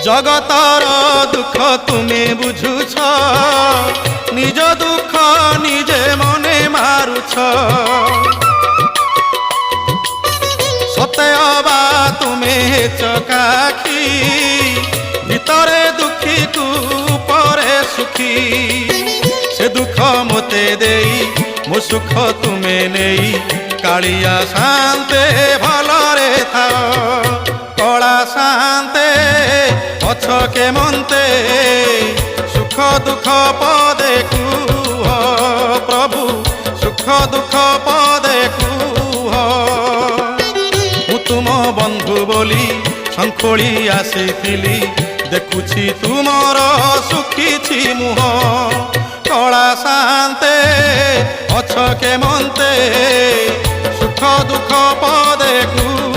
জগতর দুঃখ তুমি বুঝুছ, নিজ দুঃখ নিজে মনে মারুছ। সতে অবা তুমি চকাখি, ভিতরে দুঃখী কু পরে সুখী। সে দুঃখ মতে দেই মো সুখ তুমে নেই, কালিয়া শান্তে ভলরে থাও। কলা শান্তে অছকে মন্তে, সুখ দুঃখ পদে কুহ প্রভু, সুখ দুঃখ পদে কুহ। মু তুম বন্ধু বলি শঙ্খোଳି আসিছিলি, দেখুছি তুমর সুখিছি মুহ। কলা শান্তে অছকে মন্তে, সুখ দুঃখ পদে কুহ।